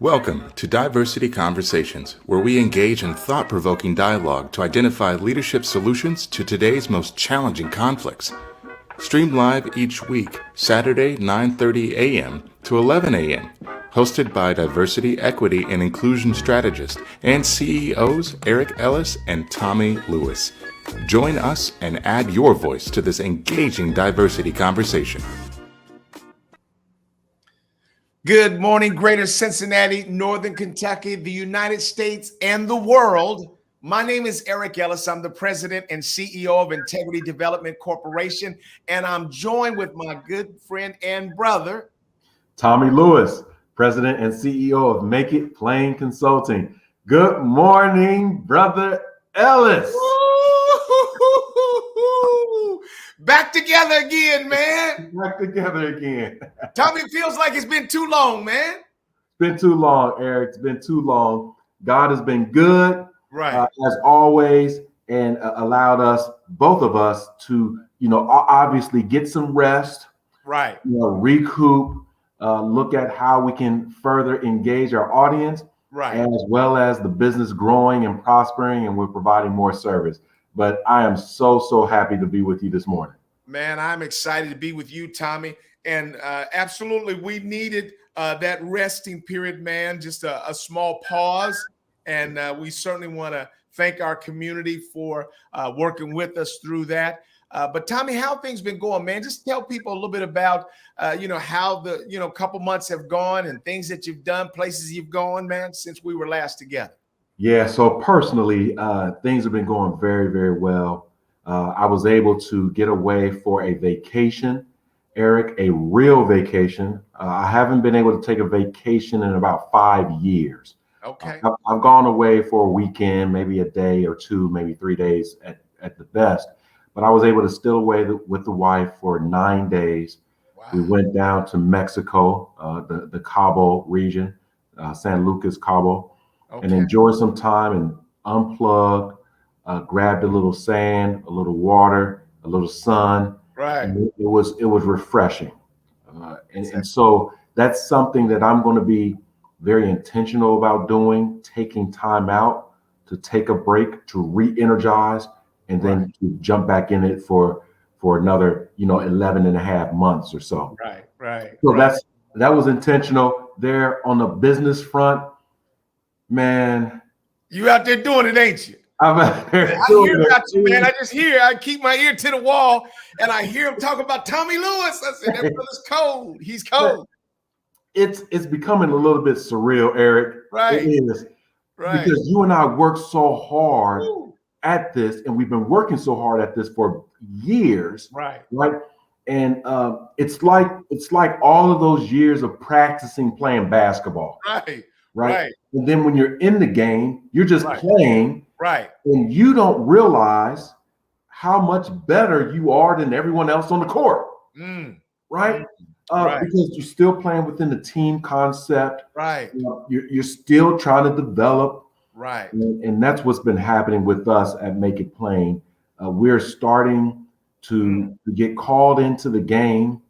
Welcome to Diversity Conversations, where we engage in thought-provoking dialogue to identify leadership solutions to today's most challenging conflicts. Streamed live each week, Saturday 9:30 a.m. to 11 a.m. Hosted by Diversity, Equity, and Inclusion Strategist and CEOs Eric Ellis and Tommy Lewis. Join us and add your voice to this engaging diversity conversation. Good morning, Greater Cincinnati, Northern Kentucky, the United States, and the world. My name is Eric Ellis. I'm the president and CEO of Integrity Development Corporation, and I'm joined with my good friend and brother, Tommy Lewis, president and CEO of Make It Plain Consulting. Good morning, brother Ellis. Back together again, man. Back together again. Tommy, it feels like it's been too long, man. It's been too long, Eric. It's been too long. God has been good, right? As always, and allowed us, both of us, to, obviously get some rest, right? Recoup, look at how we can further engage our audience, right? As well as the business growing and prospering, and we're providing more service. But I am so happy to be with you this morning. Man, I'm excited to be with you, Tommy. And absolutely, we needed that resting period, man, just a small pause. And we certainly want to thank our community for working with us through that. But Tommy, how things been going, man? Just tell people a little bit about, how the, couple months have gone and things that you've done, places you've gone, man, since we were last together. Yeah, so personally, things have been going very well. I was able to get away for a vacation, Eric, a real vacation. I haven't been able to take a vacation in about 5 years. Okay. I've gone away for a weekend, maybe a day or two, maybe 3 days at the best. But I was able to still away with the wife for 9 days. Wow. We went down to Mexico, the Cabo region, San Lucas, Cabo. Okay. And enjoy some time and unplug, grabbed a little sand, a little water, a little sun. Right. And it was refreshing. And so that's something that I'm going to be very intentional about doing, taking time out to take a break, to re-energize, and then to jump back in it for another, 11 and a half months or so. Right. So that was intentional there on the business front. Man, you out there doing it, ain't you? I'm out there I hear about you, man. I keep my ear to the wall and I hear him talk about Tommy Lewis. I said, that brother's cold. He's cold. It's becoming a little bit surreal, Eric. Right. It is. Right. Because you and I worked so hard at this, and we've been working so hard at this for years. Right. And it's like all of those years of practicing playing basketball. Right. And then when you're in the game, you're just playing. Right. And you don't realize how much better you are than everyone else on the court. Right. Because you're still playing within the team concept. Right. You're still trying to develop. Right. And that's what's been happening with us at Make It Plain. We're starting to get called into the game.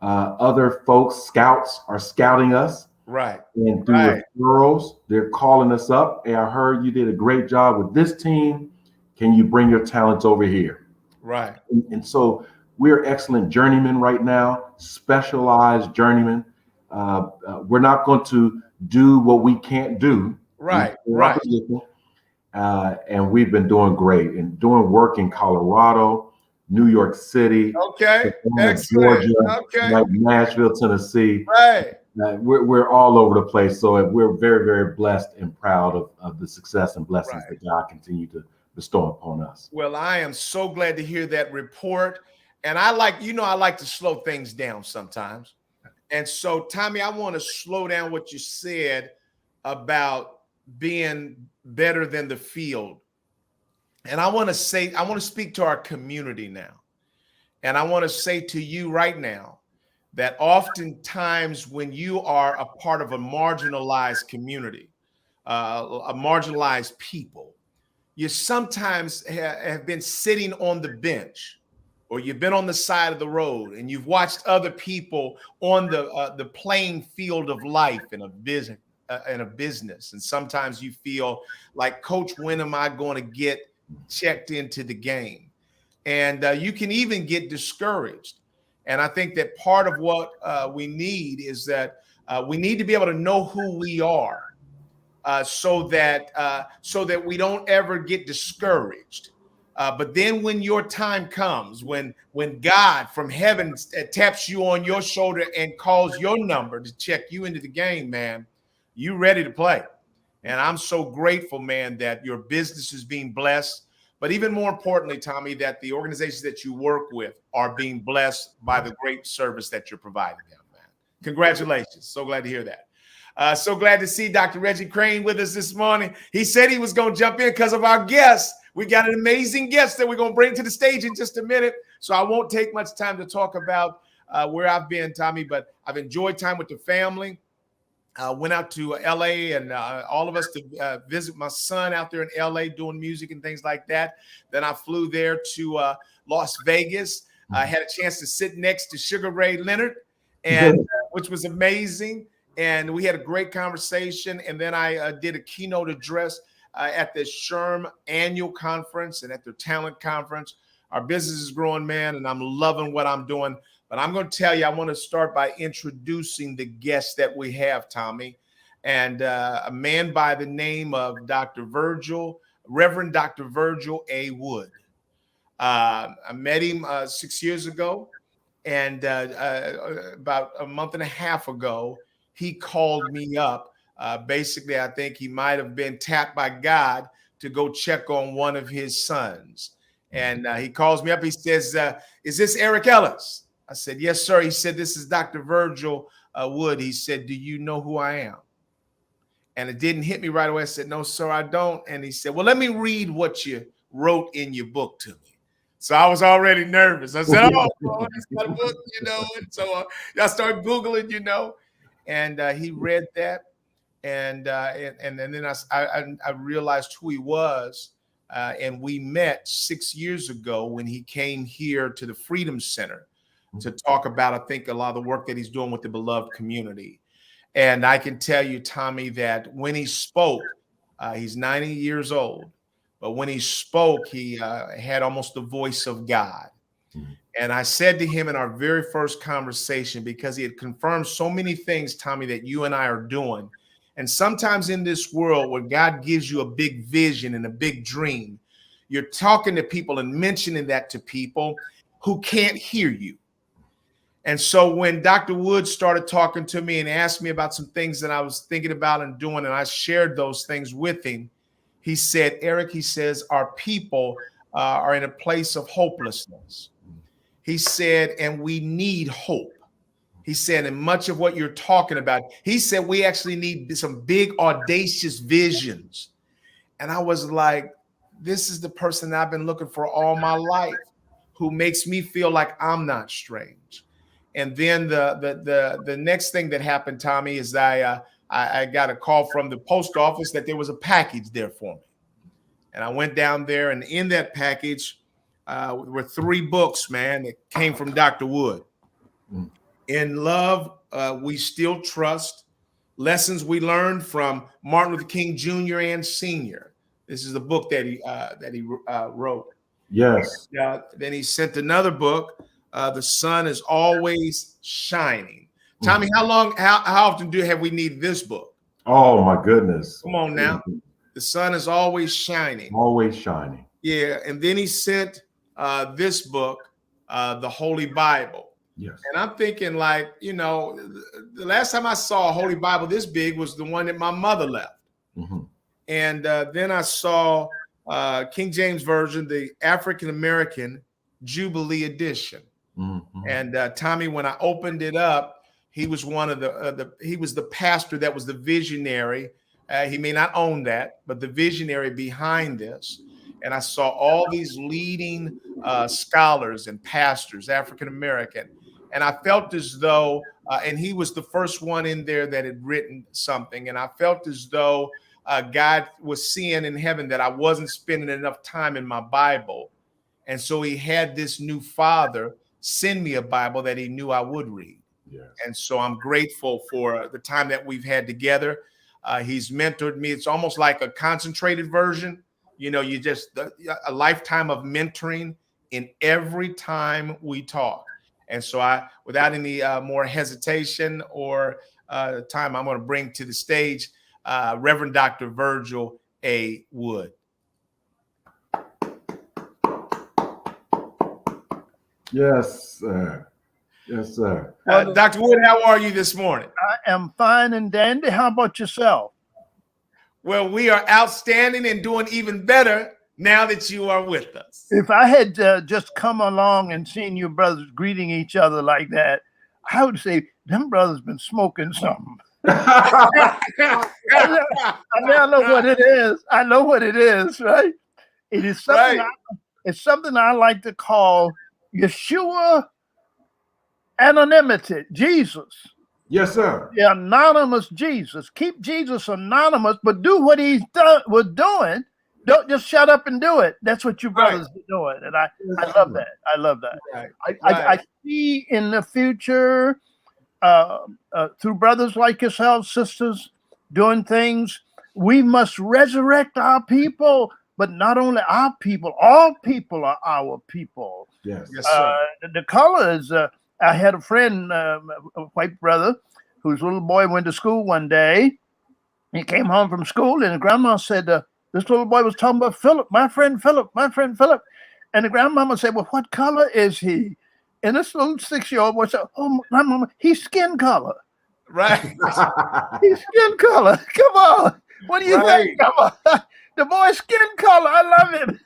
Other folks, scouts, are scouting us. Right. And through referrals, they're calling us up. Hey, I heard you did a great job with this team. Can you bring your talents over here? Right. And so we're excellent journeymen right now, specialized journeymen. We're not going to do what we can't do. Right. And we've been doing great and doing work in Colorado, New York City, Georgia, like Nashville, Tennessee. Right. We're all over the place. So we're very blessed and proud of the success and blessings that God continue to bestow upon us. Well, I am so glad to hear that report. And I like to slow things down sometimes. And so, Tommy, I want to slow down what you said about being better than the field. And I want to speak to our community now. And I want to say to you right now that oftentimes when you are a part of a marginalized community, a marginalized people, you sometimes have been sitting on the bench, or you've been on the side of the road and you've watched other people on the playing field of life and of business in a business. And sometimes you feel like, Coach, when am I going to get checked into the game? And you can even get discouraged. And I think that part of what we need is that we need to be able to know who we are, so that we don't ever get discouraged. But then when your time comes, when God from heaven taps you on your shoulder and calls your number to check you into the game, man, you ready to play. And I'm so grateful, man, that your business is being blessed. But even more importantly, Tommy, that the organizations that you work with are being blessed by the great service that you're providing them, man. Congratulations. So glad to hear that. So glad to see Dr. Reggie Crane with us this morning. He said he was going to jump in because of our guest. We got an amazing guest that we're going to bring to the stage in just a minute. So I won't take much time to talk about where I've been, Tommy, but I've enjoyed time with the family. Went out to LA and all of us to visit my son out there in LA doing music and things like that. Then I flew there to Las Vegas. I had a chance to sit next to Sugar Ray Leonard, and which was amazing. And we had a great conversation. And then I did a keynote address at the SHRM annual conference and at their talent conference. Our business is growing, man, and I'm loving what I'm doing. But I'm going to tell you, I want to start by introducing the guest that we have, Tommy, and a man by the name of Dr. Virgil, Reverend Dr. Virgil A. Wood. I met him 6 years ago, and about a month and a half ago, he called me up. Basically, I think he might have been tapped by God to go check on one of his sons. And he calls me up. He says, is this Eric Ellis? I said, yes, sir. He said, this is Dr. Virgil Wood. He said, do you know who I am? And it didn't hit me right away. I said, no, sir, I don't. And he said, well, let me read what you wrote in your book to me. So I was already nervous. I said, oh, he's got a book, you know. And so I started Googling, you know, and he read that. And then I realized who he was. And we met 6 years ago when he came here to the Freedom Center to talk about, I think, a lot of the work that he's doing with the beloved community. And I can tell you, Tommy, that when he spoke, he's 90 years old, but when he spoke, he had almost the voice of God. And I said to him in our very first conversation, because he had confirmed so many things, Tommy, that you and I are doing. And sometimes in this world where God gives you a big vision and a big dream, you're talking to people and mentioning that to people who can't hear you. And so when Dr. Wood started talking to me and asked me about some things that I was thinking about and doing, and I shared those things with him, he said, Eric, he says, our people are in a place of hopelessness. He said, and we need hope. He said, and much of what you're talking about, he said, we actually need some big, audacious visions. And I was like, this is the person I've been looking for all my life, who makes me feel like I'm not strange. And then the next thing that happened, Tommy, is I got a call from the post office that there was a package there for me. And I went down there, and in that package were 3 books, man, that came from Dr. Wood. In Love, We Still Trust, Lessons We Learned from Martin Luther King Jr. and Sr. This is the book that he wrote. Yes. Then he sent another book, The Sun Is Always Shining. Tommy, how often have we needed this book? Oh, my goodness. Come on now. The sun is always shining. Always shining. Yeah. And then he sent this book, the Holy Bible. Yes. And I'm thinking, like, you know, the last time I saw a Holy Bible this big was the one that my mother left. And then I saw King James Version, the African American Jubilee edition. And Tommy, when I opened it up, he was one of he was the pastor that was the visionary. He may not own that, but the visionary behind this. And I saw all these leading scholars and pastors, African American. And I felt as though, and he was the first one in there that had written something. And I felt as though God was seeing in heaven that I wasn't spending enough time in my Bible. And so he had this new father send me a Bible that he knew I would read. Yes. And so I'm grateful for the time that we've had together. He's mentored me. It's almost like a concentrated version. You know, you just a lifetime of mentoring in every time we talk. And so without any more hesitation or time, I'm going to bring to the stage Reverend Dr. Virgil A. Wood. Yes, sir. Yes, sir. Dr. Wood, how are you this morning? I am fine and dandy. How about yourself? Well, we are outstanding and doing even better now that you are with us. If I had just come along and seen you brothers greeting each other like that, I would say, them brothers been smoking something. I know what it is. I know what it is, right? It is something. Right. It's something I like to call Yeshua anonymity. Jesus. Yes, sir. The anonymous Jesus. Keep Jesus anonymous, but do what he was doing. Don't just shut up and do it. That's what you brothers are doing, and I love that. I love that. Right. I see in the future, through brothers like yourself, sisters, doing things. We must resurrect our people, but not only our people. All people are our people. Yes. Yes, sir. The colors. I had a friend, a white brother, whose little boy went to school one day. He came home from school, and the grandma said, this little boy was talking about Philip, my friend Philip. And the grandmama said, well, what color is he? And this little 6-year-old boy said, oh, my mama, he's skin color. Right. He's skin color. Come on. What do you think? Come on. The boy's skin color. I love him.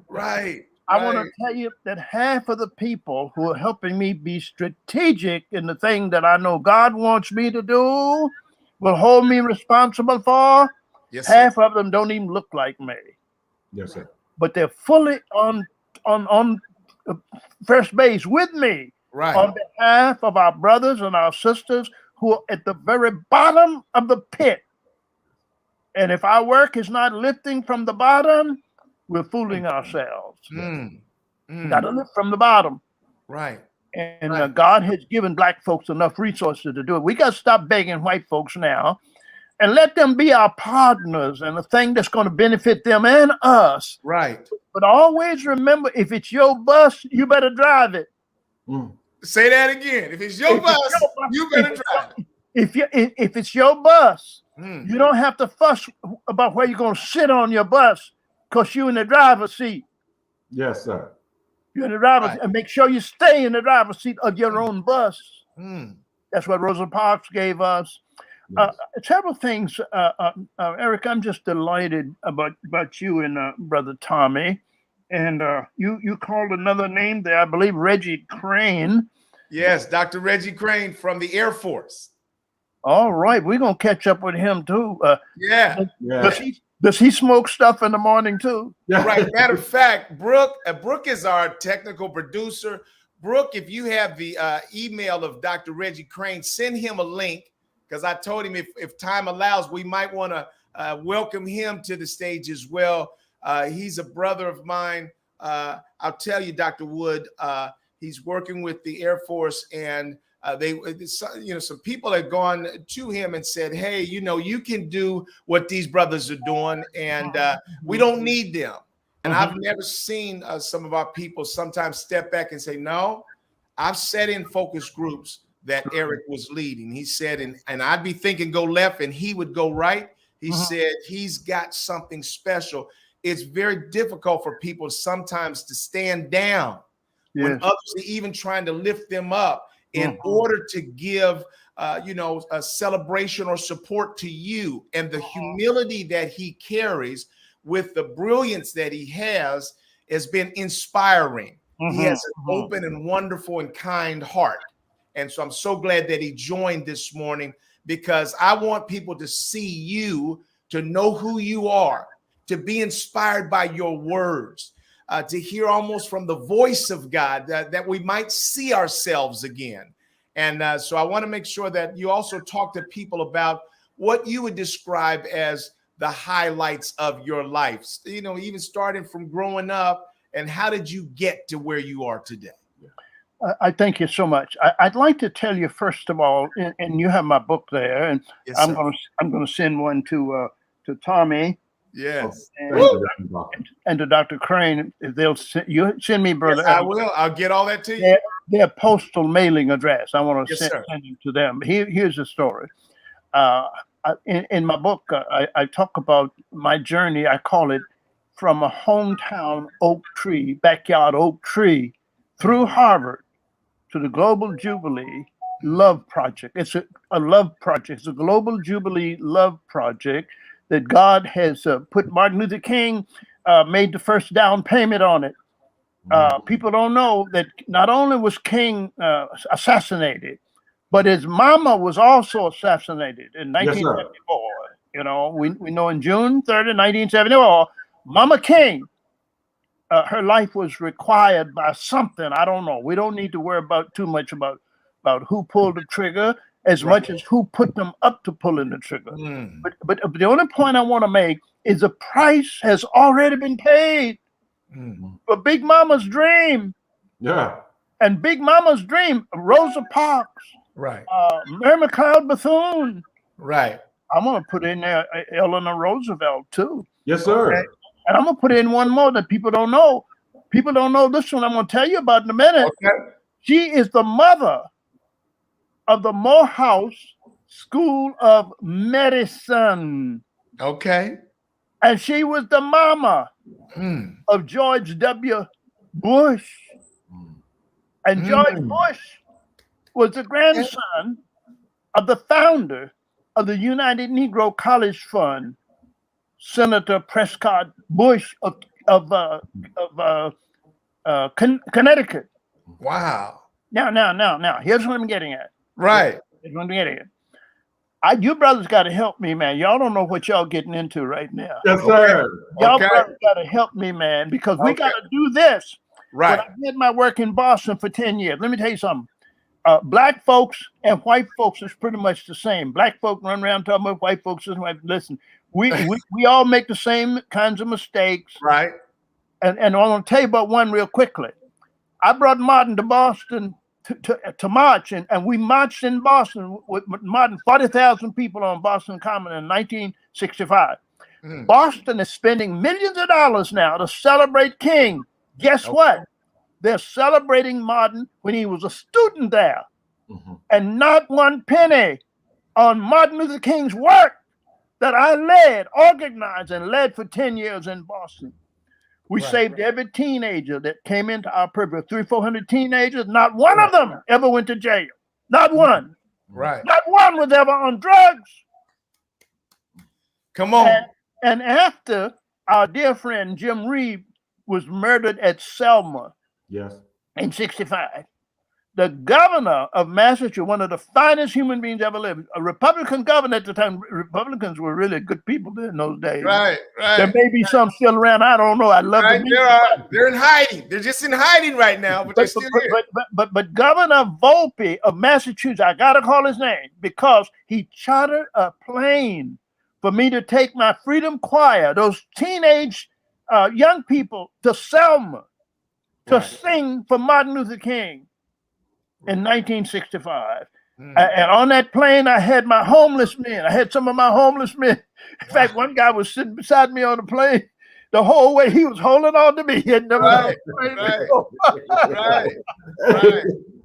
Right. I want to tell you that half of the people who are helping me be strategic in the thing that I know God wants me to do will hold me responsible for. Yes, half of them don't even look like me. Yes, sir. But they're fully on first base with me. Right. On behalf of our brothers and our sisters who are at the very bottom of the pit. And if our work is not lifting from the bottom, we're fooling ourselves. Got to lift from the bottom. Right. And God has given black folks enough resources to do it. We got to stop begging white folks now and let them be our partners and a thing that's going to benefit them and us. Right. But always remember, if it's your bus, you better drive it. Say that again. If it's your bus, you better drive it. If it's your bus, you don't have to fuss about where you're going to sit on your bus because you're in the driver's seat. Yes, sir. You're in the driver's seat, and make sure you stay in the driver's seat of your own bus. That's what Rosa Parks gave us. Yes. Several things, Eric. I'm just delighted about you and Brother Tommy, and you called another name there, I believe, Reggie Crane. Yes, Dr. Reggie Crane from the Air Force. All right, we're gonna catch up with him too. Does he smoke stuff in the morning too? Right. Matter of fact, Brooke is our technical producer. Brooke, if you have the email of Dr. Reggie Crane, send him a link, because I told him if time allows, we might want to welcome him to the stage as well. He's a brother of mine. I'll tell you, Dr. Wood, he's working with the Air Force, and some people had gone to him and said, hey, you can do what these brothers are doing, and we don't need them. And I've never seen some of our people sometimes step back and say, no, I've sat in focus groups that Eric was leading. He said, and I'd be thinking go left and he would go right. He said he's got something special. It's very difficult for people sometimes to stand down when others are even trying to lift them up in order to give, a celebration or support to you. And the humility that he carries with the brilliance that he has been inspiring. He has an open and wonderful and kind heart. And so I'm so glad that he joined this morning, because I want people to see you, to know who you are, to be inspired by your words, to hear almost from the voice of God, that we might see ourselves again. And so I want to make sure that you also talk to people about what you would describe as the highlights of your life, even starting from growing up, and how did you get to where you are today? I thank you so much. I'd like to tell you first of all, and you have my book there, and Yes, I'm sir. gonna send one to Tommy Yes. and to Dr. Crane. If they'll send me, brother. Yes, I will. I'll get all that to you. Their postal mailing address. I want to Yes, send it to them. Here's the story. In my book, I talk about my journey. I call it From a Hometown Oak Tree, Backyard Oak Tree, through Harvard to the Global Jubilee Love Project. It's a love project. It's a Global Jubilee Love Project that God has put. Martin Luther King made the first down payment on it. People don't know that not only was King assassinated, but his mama was also assassinated in 1974. You know, we know in June 3rd, 1974, Mama King, her life was required by something. I don't know. We don't need to worry about too much about who pulled the trigger as much as who put them up to pulling the trigger. But the only point I want to make is the price has already been paid for Big Mama's dream. Yeah. And Big Mama's dream, Rosa Parks, right, Mary McLeod Bethune. Right. I'm going to put in there Eleanor Roosevelt too. Yes, sir. Okay? And I'm going to put in one more that people don't know. People don't know this one I'm going to tell you about in a minute. Okay. She is the mother of the Morehouse School of Medicine. Okay. And she was the mama of George W. Bush. And George Bush was the grandson of the founder of the United Negro College Fund, Senator Prescott Bush of Connecticut. Wow. Now, here's what I'm getting at. Right. Here's what I'm getting at. You brothers got to help me, man. Y'all don't know what y'all getting into right now. Yes, sir. Y'all brothers got to help me, man, because we got to do this. Right. But I did my work in Boston for 10 years. Let me tell you something. Black folks and white folks is pretty much the same. Black folk run around talking about white folks. Listen, we all make the same kinds of mistakes. Right. And I want to tell you about one real quickly. I brought Martin to Boston to march, and we marched in Boston with Martin, 40,000 people on Boston Common in 1965. Boston is spending millions of dollars now to celebrate King. Guess what? They're celebrating Martin when he was a student there, and not one penny on Martin Luther King's work that I organized, and led for 10 years in Boston. We saved every teenager that came into our program. 300-400 teenagers. Not one of them ever went to jail. Not one. Right. Not one was ever on drugs. Come on. And after our dear friend Jim Reed was murdered at Selma, yes, in 65, the governor of Massachusetts, one of the finest human beings ever lived, a Republican governor at the time. Republicans were really good people in those days. Right. There may be some still around. I don't know. I'd love to meet them. They're in hiding. They're just in hiding right now, but they're still here. But Governor Volpe of Massachusetts, I got to call his name, because he chartered a plane for me to take my Freedom Choir, those teenage young people, to Selma to sing for Martin Luther King in 1965. And on that plane, I had my homeless men. I had some of my homeless men. In fact, one guy was sitting beside me on the plane the whole way. He was holding on to me. He had never Right.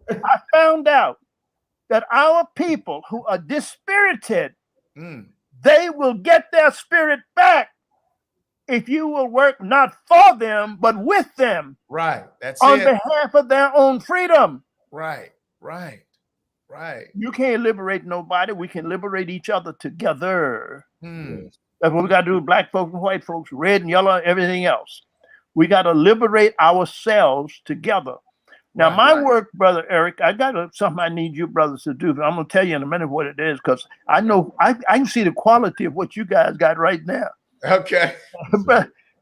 I found out that our people who are dispirited, they will get their spirit back if you will work not for them, but with them. Right. That's on behalf of their own freedom. Right. You can't liberate nobody. We can liberate each other together. That's what we got to do with black folks and white folks, red and yellow, everything else. We got to liberate ourselves together. Now, my work, Brother Eric, I got something I need you brothers to do. But I'm going to tell you in a minute what it is, because I know I can see the quality of what you guys got right now. Okay.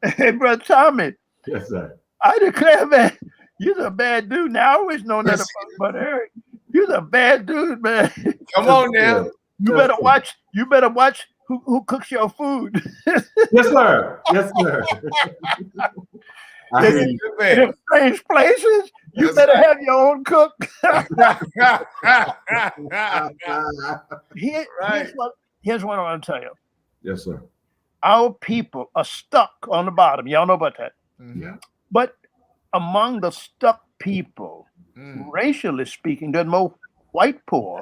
Hey, Brother Tommy. Yes, sir. I declare, man, you're a bad dude. Now, I always known that about Brother Eric. You're a bad dude, man. Come on now. You better watch. You better watch who cooks your food. Yes, sir. Yes, sir. In strange places, You That's better right. have your own cook. Right. Here's what I want to tell you. Yes, sir. Our people are stuck on the bottom. Y'all know about that. Mhm. But among the stuck people, Mm. racially speaking, there's more white poor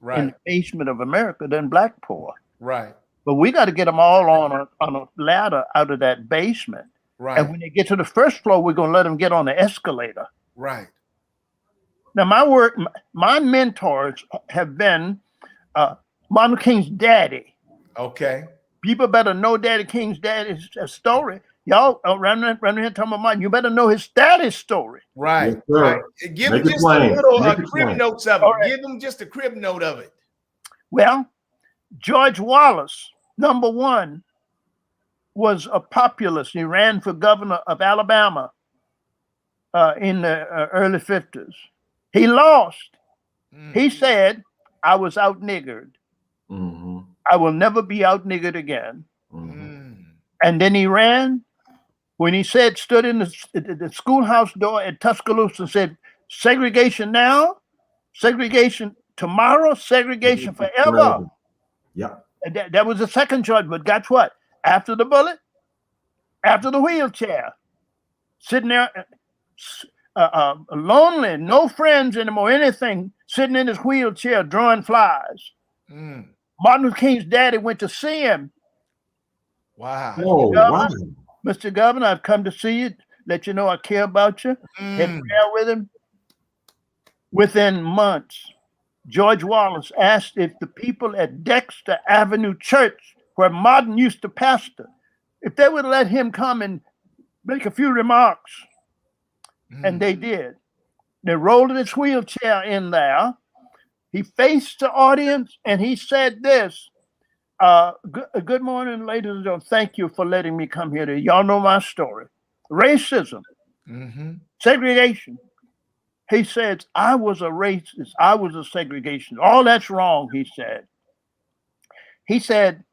in Right. the basement of America than black poor. Right. But we got to get them all on a ladder out of that basement. Right. And when they get to the first floor, we're going to let them get on the escalator. Right. Now, my mentors have been Martin Luther King's daddy. Okay. People better know Daddy King's daddy's story. Y'all around here talking about mine. You better know his daddy's story. Right. Yes, sir. Right. Give Make them it just a plain. little Make it crib plain. notes of it. All right. Give them just a crib note of it. Well, George Wallace, number one, was a populist. He ran for governor of Alabama in the early 50s. He lost. Mm. He said, I was out-niggered. Mm-hmm. I will never be out-niggered again. Mm-hmm. Mm. And then he ran. When he stood in the schoolhouse door at Tuscaloosa and said, segregation now, segregation tomorrow, segregation forever. Yep. And that was the second charge. But guess what? After the bullet, after the wheelchair, sitting there lonely, no friends anymore, anything, sitting in his wheelchair drawing flies. Mm. Martin Luther King's daddy went to see him. Wow. Oh, wow. Mr. Governor, I've come to see you, let you know I care about you. Had prayer with him. Within months, George Wallace asked if the people at Dexter Avenue Church, where Martin used to pastor, if they would let him come and make a few remarks. And they did. They rolled his wheelchair in there. He faced the audience and he said this, good morning, ladies and gentlemen. Thank you for letting me come here today. Y'all know my story. Racism, segregation. He said, I was a racist. I was a segregationist. All that's wrong, he said. He said,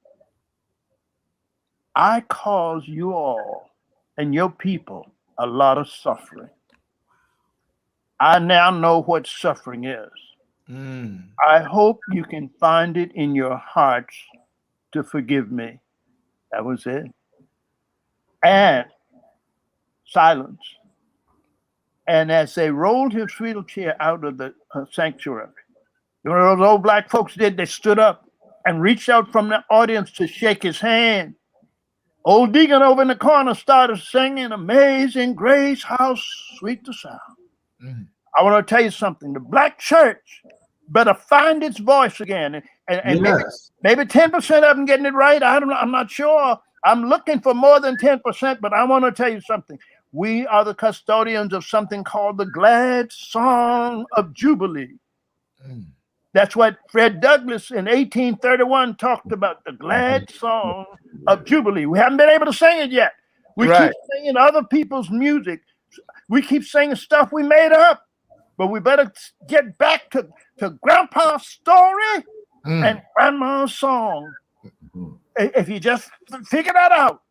I caused you all and your people a lot of suffering. I now know what suffering is. I hope you can find it in your hearts to forgive me. That was it. And silence. And as they rolled his wheelchair out of the sanctuary, you know what those old black folks did? They stood up and reached out from the audience to shake his hand. Old Deacon over in the corner started singing, Amazing Grace, how sweet the sound. I want to tell you something. The black church better find its voice again. And Yes. maybe 10% of them getting it right. I'm not sure. I'm looking for more than 10%, but I want to tell you something. We are the custodians of something called the Glad Song of Jubilee. That's what Fred Douglass in 1831 talked about, the Glad Song of Jubilee. We haven't been able to sing it yet. We keep singing other people's music. We keep singing stuff we made up. But we better get back to Grandpa's story and Grandma's song. If you just figure that out.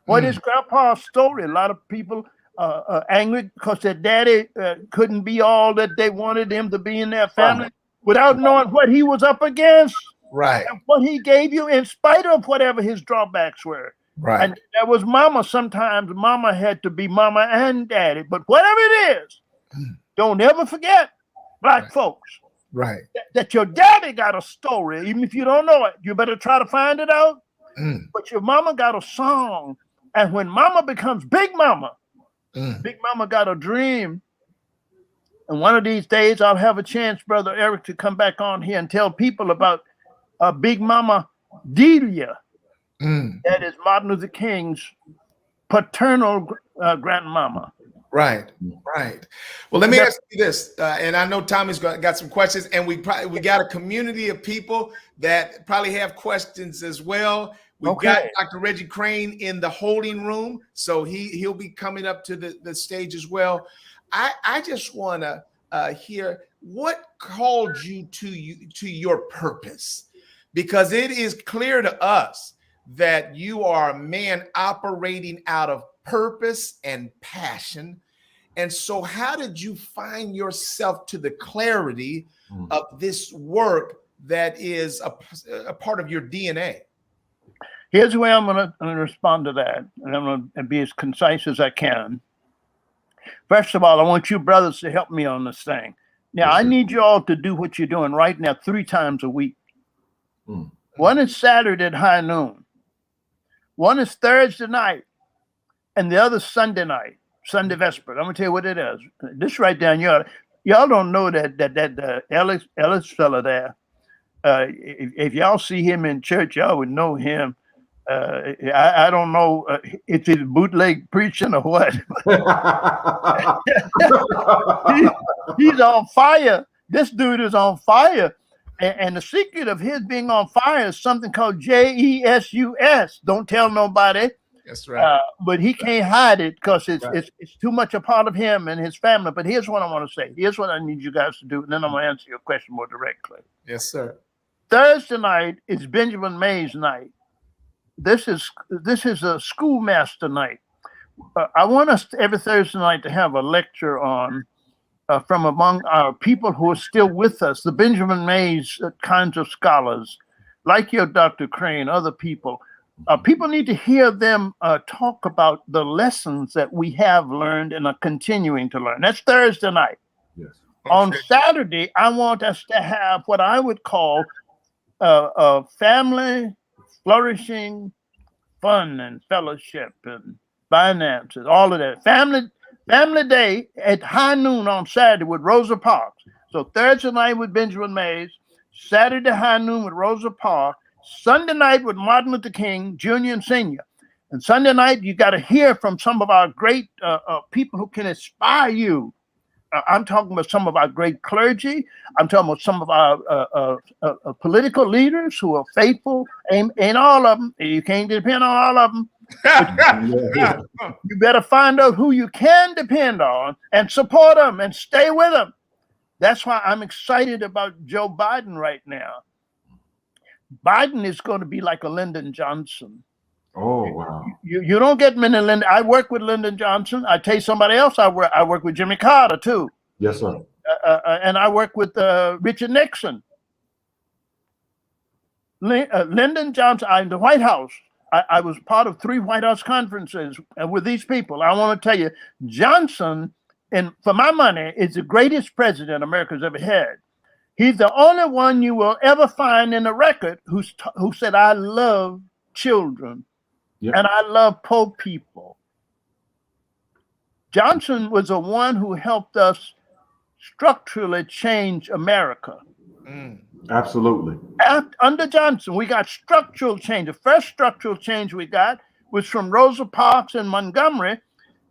What is Grandpa's story? A lot of people are angry because their daddy couldn't be all that they wanted him to be in their family without knowing what he was up against. Right. And what he gave you in spite of whatever his drawbacks were. Right. And that was mama. Sometimes mama had to be mama and daddy. But whatever it is, don't ever forget, black folks, that your daddy got a story. Even if you don't know it, you better try to find it out. But your mama got a song. And when mama becomes Big Mama, Big Mama got a dream. And one of these days, I'll have a chance, Brother Eric, to come back on here and tell people about Big Mama Delia. That is Martin Luther King's paternal grandmama. Right. Well, let me ask you this, and I know Tommy's got some questions, and we got a community of people that probably have questions as well. We've got Dr. Reggie Crane in the holding room, so he'll be coming up to the stage as well. I just want to hear what called you to your purpose, because it is clear to us that you are a man operating out of purpose and passion. And so how did you find yourself to the clarity of this work that is a part of your DNA? Here's the way I'm going to respond to that, and I'm going to be as concise as I can. First of all, I want you brothers to help me on this thing. Now, I need you all to do what you're doing right now 3 times a week. One is Saturday at high noon. One is Thursday night, and the other Sunday night, Sunday Vesper. I'm going to tell you what it is. This right down, y'all don't know that Ellis fella there. If y'all see him in church, y'all would know him. I don't know if it's bootleg preaching or what. He's on fire. This dude is on fire. And the secret of his being on fire is something called Jesus. Don't tell nobody. That's right. But he can't hide it because it's too much a part of him and his family. But here's what I want to say. Here's what I need you guys to do. And then I'm going to answer your question more directly. Yes, sir. Thursday night is Benjamin May's night. This is a schoolmaster night. I want us every Thursday night to have a lecture on from among our people who are still with us, the Benjamin May's kinds of scholars, like your Dr. Crane, other people. People need to hear them talk about the lessons that we have learned and are continuing to learn. That's Thursday night. Yes. On Saturday, I want us to have what I would call family flourishing, fun and fellowship and finances, all of that. Family day at high noon on Saturday with Rosa Parks. So Thursday night with Benjamin Mays, Saturday high noon with Rosa Parks, Sunday night with Martin Luther King, Jr. and Sr. And Sunday night, you got to hear from some of our great people who can inspire you. I'm talking about some of our great clergy. I'm talking about some of our political leaders who are faithful. Ain't all of them. You can't depend on all of them. You better find out who you can depend on and support them and stay with them. That's why I'm excited about Joe Biden right now. Biden is going to be like a Lyndon Johnson. Oh, wow. You don't get many Lyndon. I work with Lyndon Johnson. I tell you somebody else I work with Jimmy Carter, too. Yes, sir. And I work with Richard Nixon. Lyndon Johnson, in the White House. I was part of 3 White House conferences with these people. I want to tell you, Johnson, and for my money, is the greatest president America's ever had. He's the only one you will ever find in the record who said, I love children. Yep. And I love poor people. Johnson was the one who helped us structurally change America. Absolutely. Under Johnson, we got structural change. The first structural change we got was from Rosa Parks in Montgomery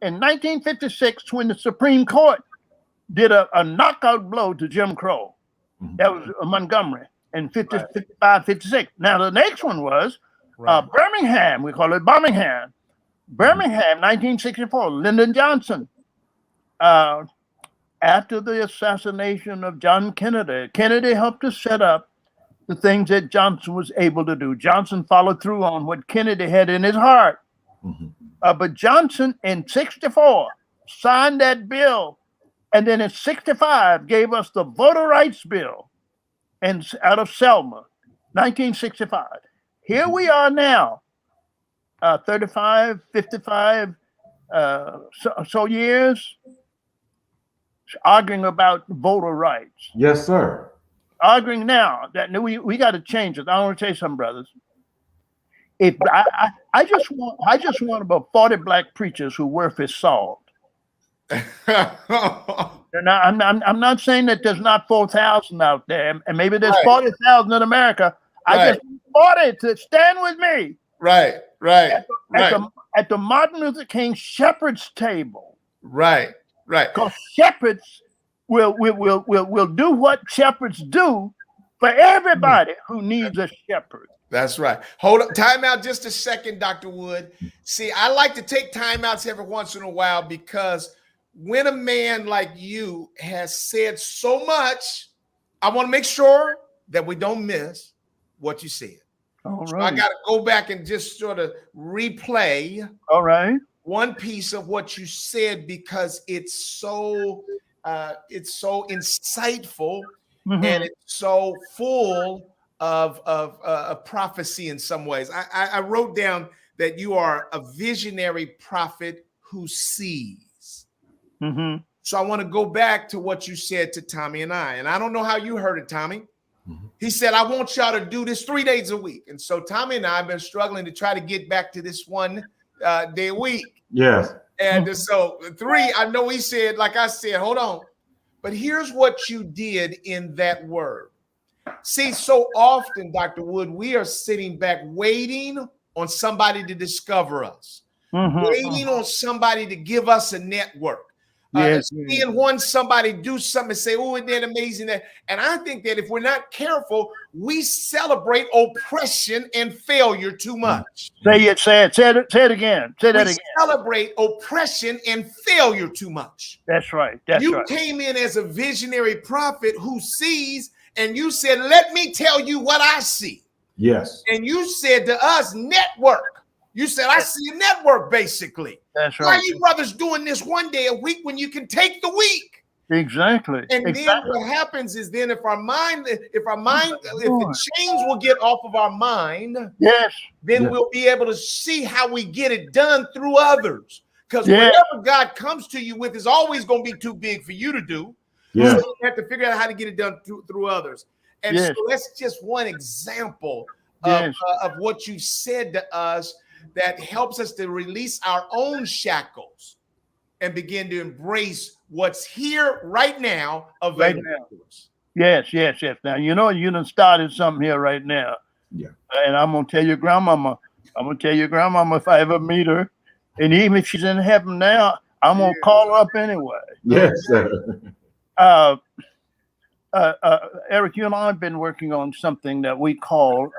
in 1956 when the Supreme Court did a knockout blow to Jim Crow. That was Montgomery in 55, 56. Now, the next one was Birmingham. We call it Birmingham. Birmingham, 1964, Lyndon Johnson. After the assassination of John Kennedy, Kennedy helped to set up the things that Johnson was able to do. Johnson followed through on what Kennedy had in his heart. But Johnson in 64 signed that bill. And then in 65 gave us the voter rights bill and out of Selma, 1965. Here we are now, 35, 55 so years, arguing about voter rights. Yes, sir. Arguing now that we got to change it. I want to tell you something, brothers. If I just want about 40 black preachers who worth his salt. Now, I'm not saying that there's not 4,000 out there, and maybe there's 40,000 in America. I just want 40 to stand with me. Right. At the Martin Luther King Shepherd's table. Right. Because shepherds will do what shepherds do for everybody who needs a shepherd. That's right. Hold up. Time out just a second, Dr. Wood. See, I like to take timeouts every once in a while because when a man like you has said so much, I want to make sure that we don't miss what you said. All right. So I got to go back and just sort of replay. All right. one piece of what you said because it's so insightful and it's so full of prophecy in some ways. I wrote down that you are a visionary prophet who sees. So I want to go back to what you said to Tommy and I don't know how you heard it, Tommy. He said, I want y'all to do this 3 days a week. And so Tommy and I have been struggling to try to get back to this 1 day a week. Yes. And so 3, I know he said, like I said, hold on. But here's what you did in that word. See, so often, Dr. Wood, we are sitting back waiting on somebody to discover us, waiting on somebody to give us a network. Seeing somebody do something and say, oh, isn't that amazing? And I think that if we're not careful, we celebrate oppression and failure too much. Say it again. Say that again. Celebrate oppression and failure too much. That's right. You came in as a visionary prophet who sees, and you said, let me tell you what I see. Yes. And you said to us, network. You said, I see a network, basically. That's right. Why are you brothers doing this 1 day a week when you can take the week? Exactly. And then what happens is then if the chains will get off of our mind, then we'll be able to see how we get it done through others. Because whatever God comes to you with is always going to be too big for you to do. So you have to figure out how to get it done through others. And so that's just one example of what you said to us that helps us to release our own shackles and begin to embrace what's here right now available to us. Yes. Now, you done started something here right now. Yeah. And I'm going to tell your grandmama if I ever meet her. And even if she's in heaven now, I'm going to call her up anyway. Yes, sir. Eric, you and I have been working on something that we call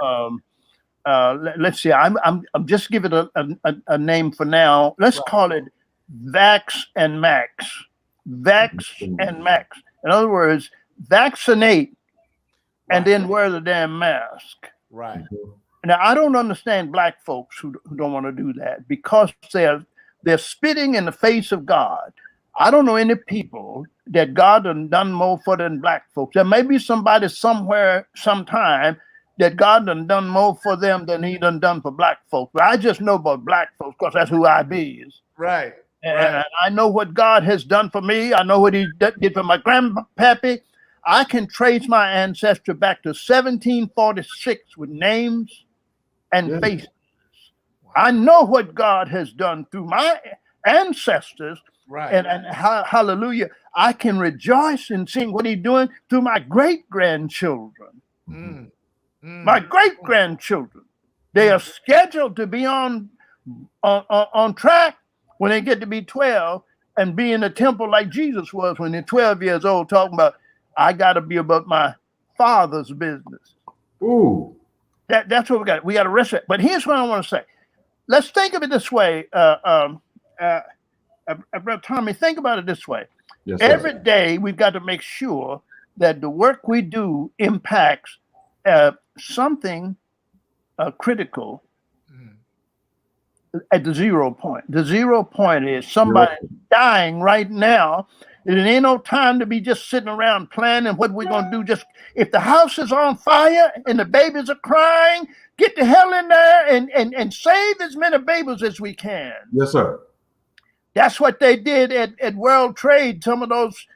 let's see. I'm just give it a name for now. Let's call it Vax and Max. Vax and Max. In other words, vaccinate and then wear the damn mask. Right. Now I don't understand black folks who don't want to do that because they're spitting in the face of God. I don't know any people that God done more for than black folks. There may be somebody somewhere, sometime, that God done more for them than he done for black folks. But I just know about black folks because that's who I be. Right. And I know what God has done for me. I know what he did for my grandpappy. I can trace my ancestry back to 1746 with names and faces. I know what God has done through my ancestors. Right. And hallelujah, I can rejoice in seeing what he's doing through my great-grandchildren. My great-grandchildren, they are scheduled to be on track when they get to be 12 and be in the temple like Jesus was when they're 12 years old, talking about, I got to be about my Father's business. Ooh. That's what we got. We got to rest it. But here's what I want to say. Let's think of it this way. Brother Tommy, think about it this way. Yes, every day we've got to make sure that the work we do impacts something critical at the 0 point. The 0 point is somebody dying right now. It ain't no time to be just sitting around planning what we're going to do. Just if the house is on fire and the babies are crying, get the hell in there and save as many babies as we can. Yes, sir. That's what they did at World Trade. Some of those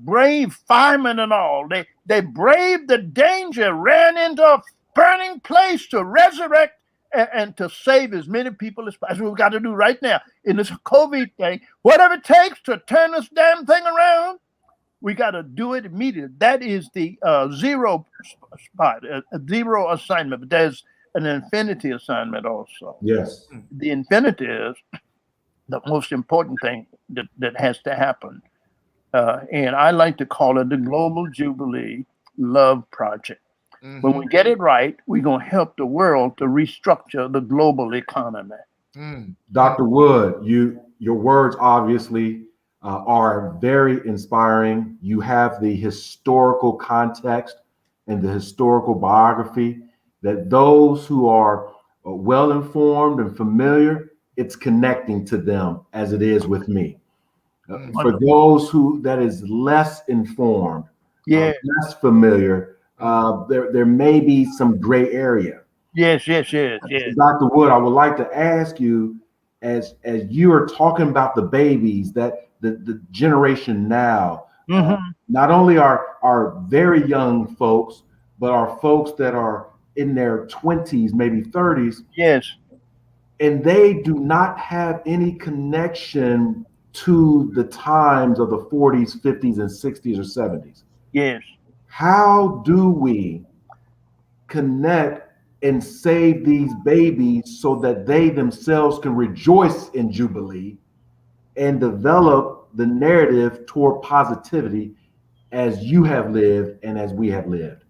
brave firemen and all, they braved the danger, ran into a burning place to resurrect and to save as many people as possible. We've got to do right now in this COVID thing. Whatever it takes to turn this damn thing around, we got to do it immediately. That is the zero spot, a zero assignment. But there's an infinity assignment also. Yes. The infinity is the most important thing that has to happen. And I like to call it the Global Jubilee Love Project. When we get it right, we're going to help the world to restructure the global economy. Dr. Wood, your words obviously are very inspiring. You have the historical context and the historical biography that those who are well informed and familiar it's connecting to them as it is with me. For those that is less informed, less familiar, there may be some gray area. Yes. Dr. Wood, I would like to ask you, as you are talking about the babies, that the generation now, not only are very young folks, but are folks that are in their 20s, maybe 30s. Yes. And they do not have any connection to the times of the 40s, 50s, and 60s or 70s. Yes. How do we connect and save these babies so that they themselves can rejoice in Jubilee and develop the narrative toward positivity as you have lived and as we have lived?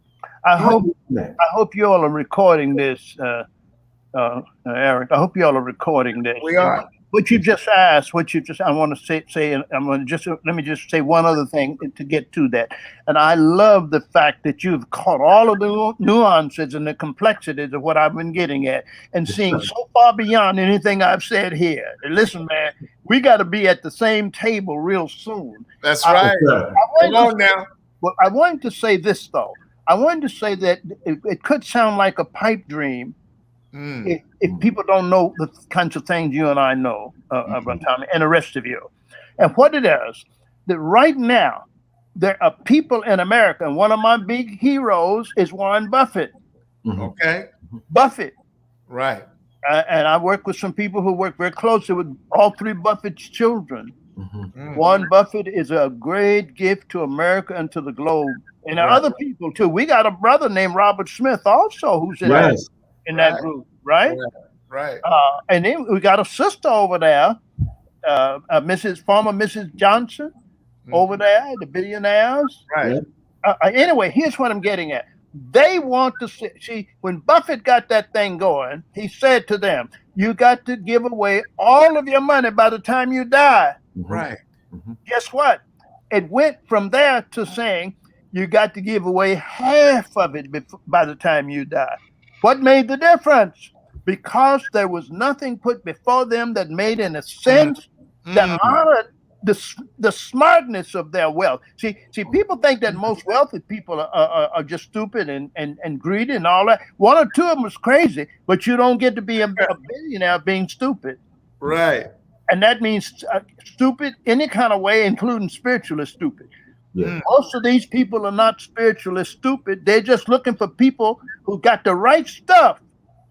I hope you all are recording this, Eric. I hope you all are recording this. We are. What you just asked, I want to say, let me just say one other thing to get to that. And I love the fact that you've caught all of the nuances and the complexities of what I've been getting at and seeing so far beyond anything I've said here. And listen, man, we got to be at the same table real soon. That's right. Come on now. Well, I wanted to say this, though. I wanted to say that it could sound like a pipe dream if people don't know the kinds of things you and I know about Tommy and the rest of you. And what it is, that right now, there are people in America, and one of my big heroes is Warren Buffett. Okay. Buffett. Right. And I work with some people who work very closely with all three Buffett's children. Warren Buffett is a great gift to America and to the globe. And other people, too. We got a brother named Robert Smith also who's in that group, right? Right. And then we got a sister over there, former Mrs. Johnson over there, the billionaires. Right. Anyway, here's what I'm getting at. They want to see, when Buffett got that thing going, he said to them, you got to give away all of your money by the time you die. Right. Guess what? It went from there to saying you got to give away half of it by the time you die. What made the difference? Because there was nothing put before them that made in a sense that honored the smartness of their wealth. See, people think that most wealthy people are just stupid and greedy and all that. One or two of them is crazy, but you don't get to be a billionaire being stupid. Right. And that means stupid any kind of way, including spiritually stupid. Yeah. Most of these people are not spiritually stupid. They're just looking for people who got the right stuff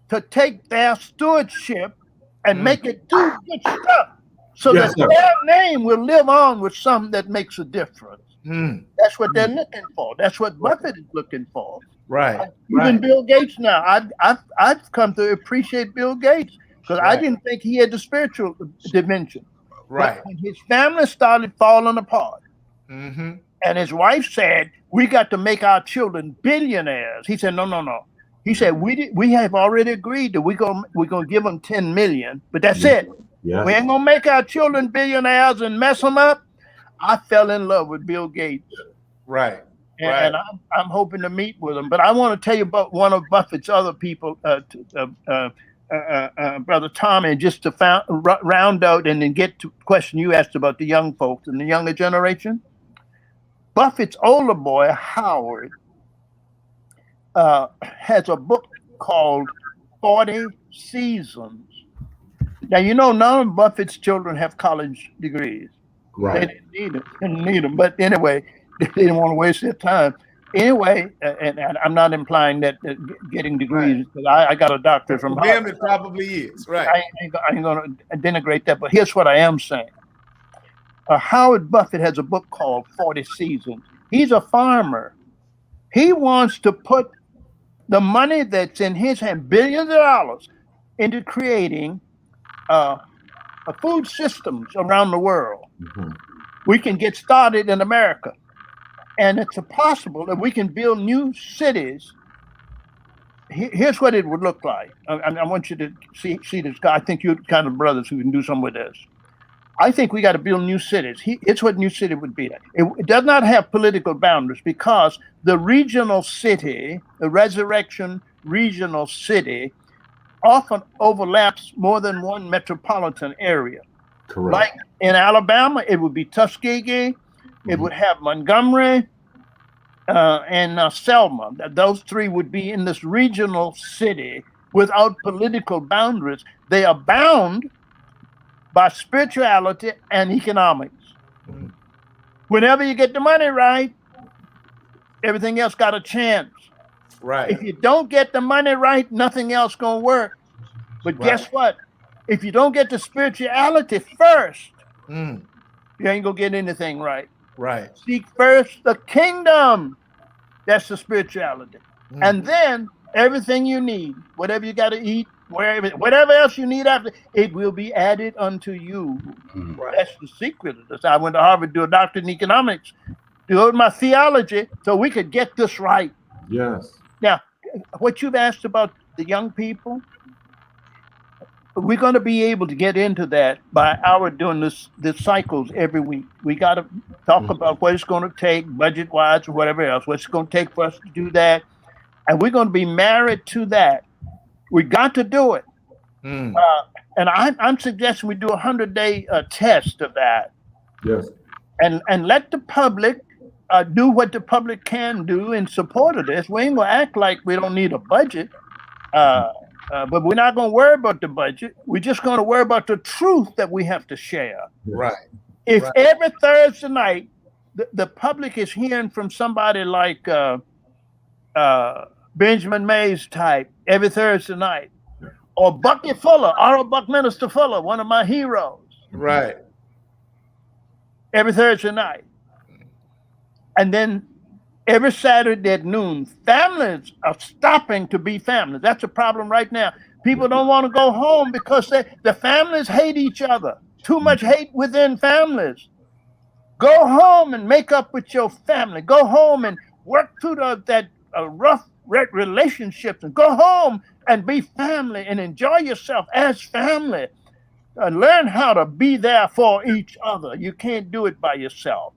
to take their stewardship and make it do good stuff so that their name will live on with something that makes a difference. That's what they're looking for. That's what Buffett is looking for. Right. Even Bill Gates now. I've come to appreciate Bill Gates because I didn't think he had the spiritual dimension. Right. But when his family started falling apart, and his wife said, we got to make our children billionaires. He said, no. He said, we have already agreed that we're gonna give them 10 million, but that's it. Yeah. We ain't gonna make our children billionaires and mess them up. I fell in love with Bill Gates. Right. And I'm hoping to meet with him. But I want to tell you about one of Buffett's other people, Brother Tommy, just to round out and then get to the question you asked about the young folks and the younger generation. Buffett's older boy, Howard, has a book called 40 Seasons. Now, you know, none of Buffett's children have college degrees. Right. They didn't need them. But anyway, they didn't want to waste their time. Anyway, and I'm not implying that getting degrees, because I got a doctorate from Harvard. Them, it probably is. Right. I ain't going to denigrate that, but here's what I am saying. Howard Buffett has a book called 40 Seasons. He's a farmer. He wants to put the money that's in his hand, billions of dollars, into creating food systems around the world. We can get started in America. And it's possible that we can build new cities. Here's what it would look like. I want you to see this guy. I think you're the kind of brothers who can do something with this. I think we got to build new cities. It's what new city would be. It does not have political boundaries because the regional city, the resurrection regional city, often overlaps more than one metropolitan area. Correct. Like in Alabama, it would be Tuskegee, it would have Montgomery, and Selma. Those three would be in this regional city without political boundaries. They are bound by spirituality and economics. Whenever you get the money right, everything else got a chance. Right. If you don't get the money right, nothing else gonna work. But guess what? If you don't get the spirituality first, you ain't gonna get anything right. Right. Seek first the kingdom. That's the spirituality. And then everything you need, whatever you got to eat, whatever else you need after, it will be added unto you. Right. That's the secret of this. I went to Harvard to do a doctorate in economics, to go to my theology, so we could get this right. Yes. Now, what you've asked about the young people, we're going to be able to get into that by our doing this cycles every week. We got to talk about what it's going to take, budget-wise or whatever else, what's going to take for us to do that. And we're going to be married to that. We got to do it. And I'm suggesting we do a 100-day test of that. Yes. And let the public do what the public can do in support of this. We ain't going to act like we don't need a budget. But we're not going to worry about the budget. We're just going to worry about the truth that we have to share. Right. If every Thursday night the public is hearing from somebody like Benjamin Mays type every Thursday night, or Bucky Fuller, Oral Buckminster Fuller, one of my heroes, Right. every Thursday night, and then every Saturday at noon, families are stopping to be families. That's a problem right now. People don't want to go home because the families hate each other. Too much hate within families. Go home and make up with your family. Go home and work through that rough relationships, and go home and be family and enjoy yourself as family. Learn how to be there for each other. You can't do it by yourself.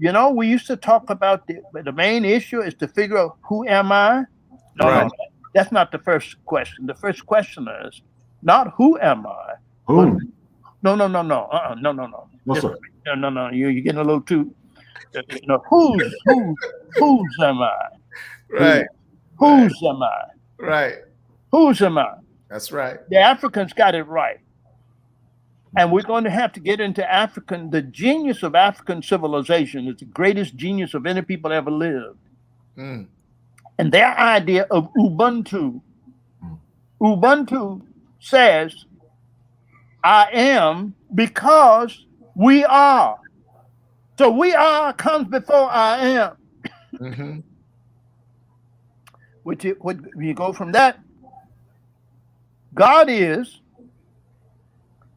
You know, we used to talk about the main issue is to figure out who am I? No, that's not the first question. The first question is not who am I? Who? No. No. What's up? No. You're getting a little too. Whose am I? Right. Whose am I? Right. Whose am I? That's right. The Africans got it right. And we're going to have to get into the genius of African civilization is the greatest genius of any people ever lived. And their idea of Ubuntu. Ubuntu says, I am because we are. So we are comes before I am. When you go from that, God is,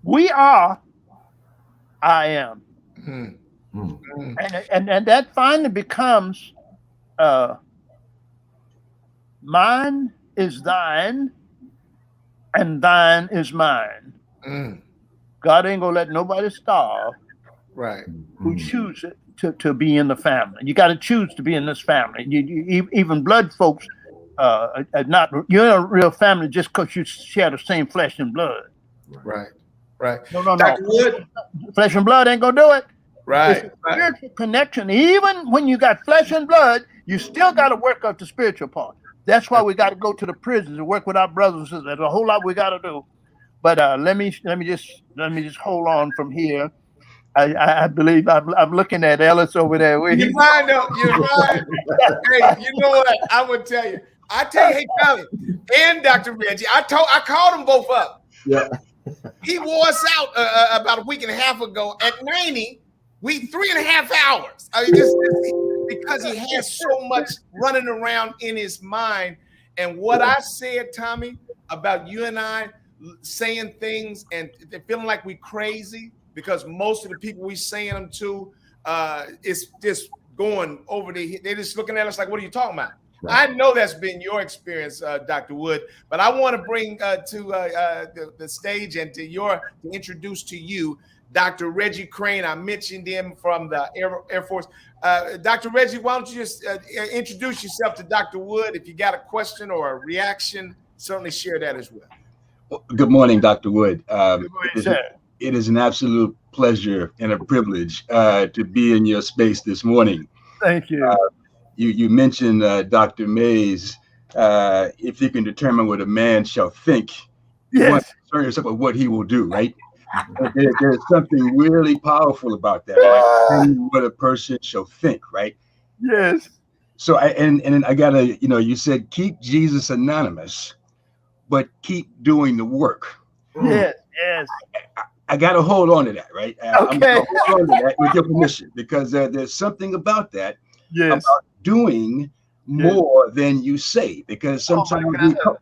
we are, I am. And that finally becomes mine is thine and thine is mine. God ain't gonna let nobody starve. Right. Who choose to be in the family. You got to choose to be in this family. You even blood folks are not, you're in a real family just because you share the same flesh and blood. Right. Right. No. Dr. Wood. Flesh and blood ain't gonna do it. Right. It's a spiritual connection. Even when you got flesh and blood, you still got to work out the spiritual part. That's why we got to go to the prisons and work with our brothers and sisters. There's a whole lot we got to do. But let me just hold on from here. I believe I'm looking at Ellis over there. You're fine, though. You're fine. Hey, you know what? I would tell you. Hey, Charlie and Dr. Reggie. I called them both up. Yeah. He wore us out about a week and a half ago at 90. We 3.5 hours. I mean, just because he has so much running around in his mind. And what I said, Tommy, about you and I saying things and feeling like we crazy because most of the people we saying them to is just going over they're just looking at us like, what are you talking about? Right. I know that's been your experience, Dr. Wood, but I want to bring to the stage and to introduce to you Dr. Reggie Crane. I mentioned him from the Air Force. Dr. Reggie, why don't you just introduce yourself to Dr. Wood if you got a question or a reaction certainly share that as well. Well, good morning, Dr. Wood. Good morning, sir. It is an absolute pleasure and a privilege to be in your space this morning. Thank you. You mentioned Dr. Mays. If you can determine what a man shall think, you want to concern yourself with what he will do, right? There's something really powerful about that. Right? What a person shall think, right? Yes. So I gotta, you said keep Jesus anonymous, but keep doing the work. Yes. Yes. I got to hold on to that, right? Okay. I'm going to hold on to that with your permission, because there's something about that, Yes. about doing more than you say, because sometimes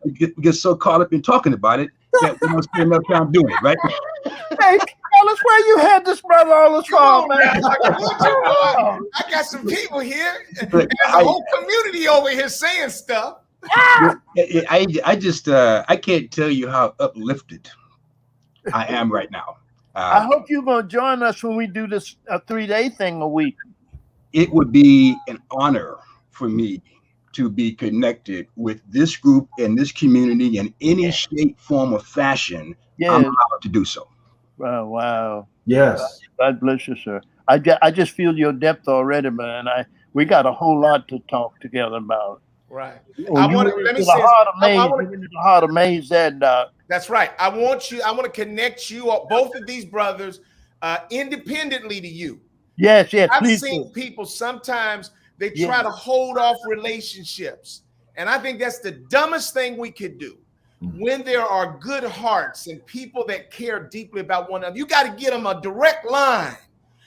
we get so caught up in talking about it that we don't spend enough time doing it, right? Hey, tell us where you had this brother all this while, man. I got some people here. There's a whole community over here saying stuff. I can't tell you how uplifted I am right now. I hope you're going to join us when we do this 3-day thing a week. It would be an honor for me to be connected with this group and this community in any shape, form, or fashion. Yes. I'm allowed to do so. Oh, wow. Yes. God bless you, sir. I just feel your depth already, man. We got a whole lot to talk together about. Right. Let me say the heart of Mays that that's right. I want to connect you, both of these brothers, independently to you. Yes, I've seen people sometimes they try to hold off relationships. And I think that's the dumbest thing we could do. When there are good hearts and people that care deeply about one another, you got to get them a direct line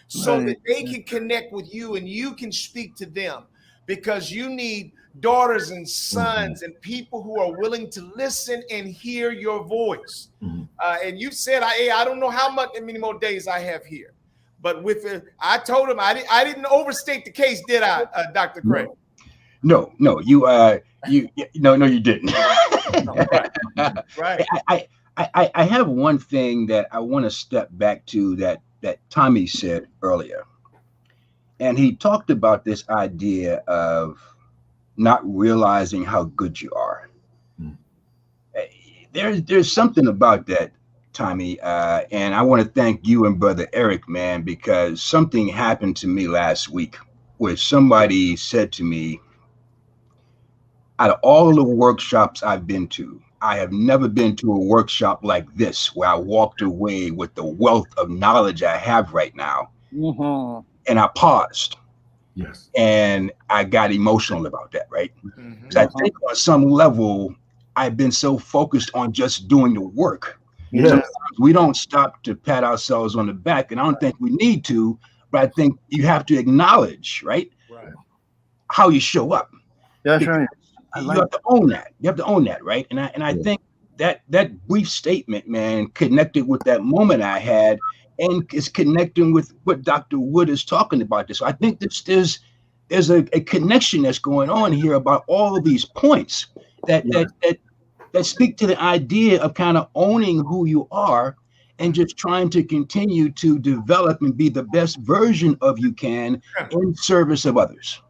so that they can connect with you and you can speak to them, because you need daughters and sons and people who are willing to listen and hear your voice. And you said, I don't know how many more days I have here, but I told him I didn't overstate the case, did I, Dr. Craig? No, you didn't. Right. I have one thing that I want to step back to that Tommy said earlier, and he talked about this idea of not realizing how good you are. There's something about that, Tommy, and I want to thank you and Brother Eric, man, because something happened to me last week where somebody said to me, out of all the workshops I've been to, I have never been to a workshop like this where I walked away with the wealth of knowledge I have right now. And I paused. Yes. And I got emotional about that, right? Because I think on some level, I've been so focused on just doing the work. Sometimes we don't stop to pat ourselves on the back, and I don't think we need to, but I think you have to acknowledge, right? How you show up. That's right. You have to own that. You have to own that, right? And I think that brief statement, man, connected with that moment I had, and is connecting with what Dr. Wood is talking about. This, so I think there's a connection that's going on here about all of these points that speak to the idea of kind of owning who you are and just trying to continue to develop and be the best version of you can in service of others.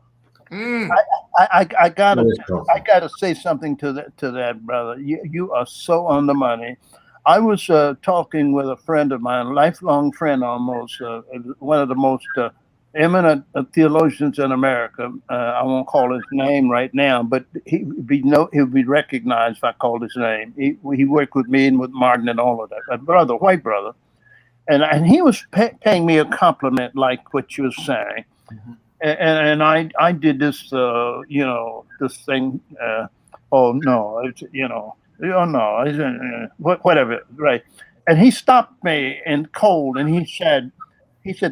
I gotta say something to that, brother. You are so on the money. I was talking with a friend of mine, lifelong friend almost, one of the most eminent theologians in America. I won't call his name right now, but he'll be recognized if I called his name. He worked with me and with Martin and all of that. A brother, white brother, and he was paying me a compliment like what you were saying. And I did this, this thing. Whatever, right? And he stopped me in cold, and he said,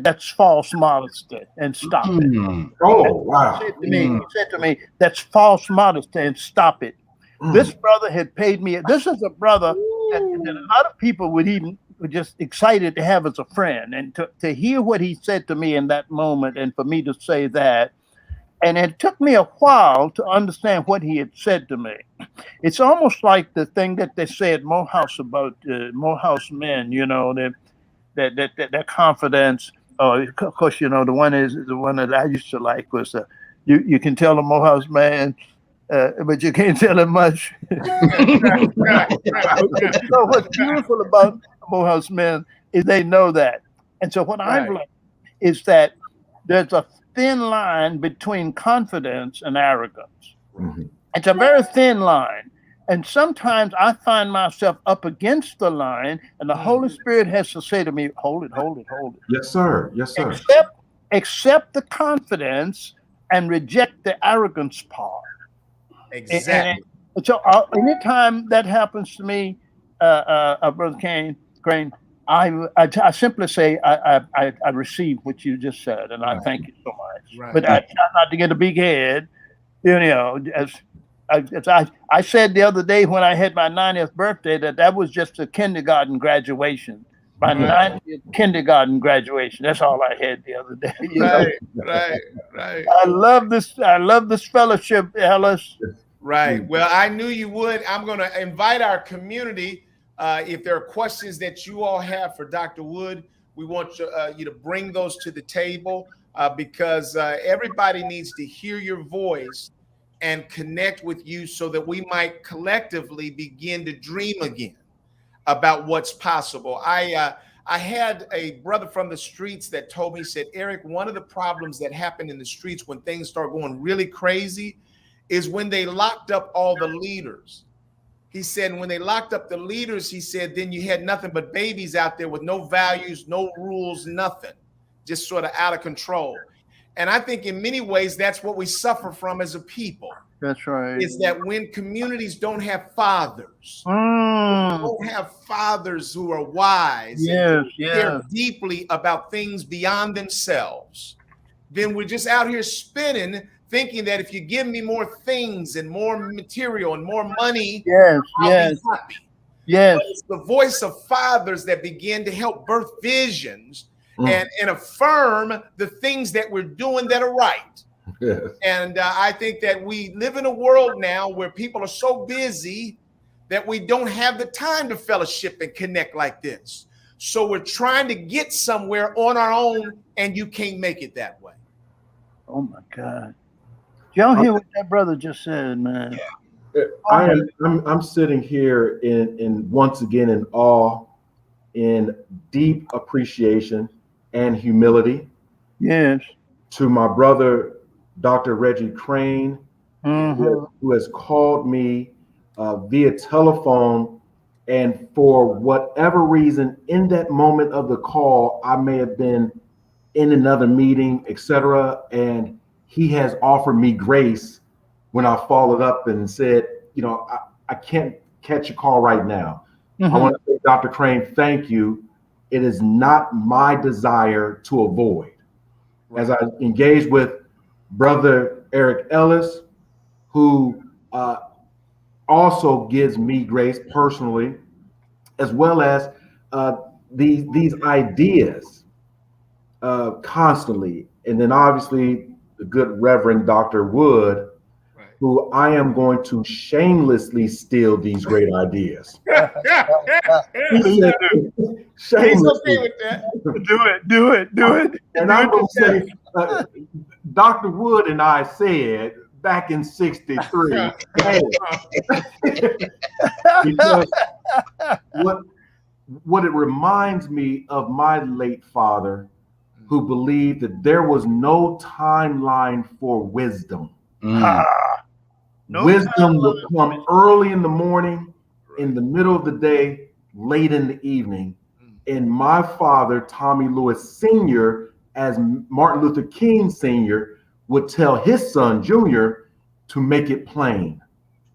"That's false modesty," and stop it. Oh, wow! He said to me, "That's false modesty, and stop it." This brother had paid me. This is a brother that a lot of people were just excited to have as a friend, and to hear what he said to me in that moment, and for me to say that, and it took me a while to understand what he had said to me. It's almost like the thing that they say at Morehouse about Morehouse men, their confidence. Of course, the one that I used to like was you can tell a Morehouse man but you can't tell him much. So what's beautiful about Morehouse men is they know that. And so what I've learned is that there's a thin line between confidence and arrogance. Mm-hmm. It's a very thin line. And sometimes I find myself up against the line, and the Holy Spirit has to say to me, hold it, hold it, hold it. Yes, sir. Yes, sir. Accept the confidence and reject the arrogance part. Exactly. And so anytime that happens to me, Brother Crane, I simply say I receive what you just said, and I thank you so much. Right. But I try not to get a big head, you know. As I said the other day when I had my 90th birthday that was just a kindergarten graduation. My 90th kindergarten graduation. That's all I had the other day. Right. I love this fellowship, Ellis. Right. Well, I knew you would. I'm going to invite our community. If there are questions that you all have for Dr. Wood, we want you to bring those to the table because everybody needs to hear your voice and connect with you so that we might collectively begin to dream again about what's possible. I had a brother from the streets that told me, he said, Eric, one of the problems that happened in the streets when things start going really crazy is when they locked up all the leaders. He said, when they locked up the leaders, he said, then you had nothing but babies out there with no values, no rules, nothing, just sort of out of control. And I think in many ways, that's what we suffer from as a people. That's right. Is that when communities don't have fathers, don't have fathers who are wise, and care deeply about things beyond themselves, then we're just out here spinning, thinking that if you give me more things and more material and more money, I'll be happy. But it's the voice of fathers that begin to help birth visions and affirm the things that we're doing that are right. Yes. And I think that we live in a world now where people are so busy that we don't have the time to fellowship and connect like this. So we're trying to get somewhere on our own, and you can't make it that way. Oh my God. Did y'all hear what that brother just said, man? I'm sitting here in once again in awe, in deep appreciation and humility. Yes. To my brother, Dr. Reggie Crane, who has called me via telephone, and for whatever reason, in that moment of the call, I may have been in another meeting, etc., and he has offered me grace when I followed up and said, you know, I can't catch a call right now. I want to say, Dr. Crane, thank you. It is not my desire to avoid. As I engage with Brother Eric Ellis, who also gives me grace personally, as well as these ideas constantly. And then obviously the good Reverend Dr. Wood, who I am going to shamelessly steal these great ideas. Shamelessly. He's okay with that. Do it. And I'm going to say, Dr. Wood and I said back in '63, hey, because what it reminds me of my late father, who believed that there was no timeline for wisdom. Wisdom would come early in the morning, in the middle of the day, late in the evening. And my father, Tommy Lewis Sr., as Martin Luther King Sr., would tell his son, Junior, to make it plain.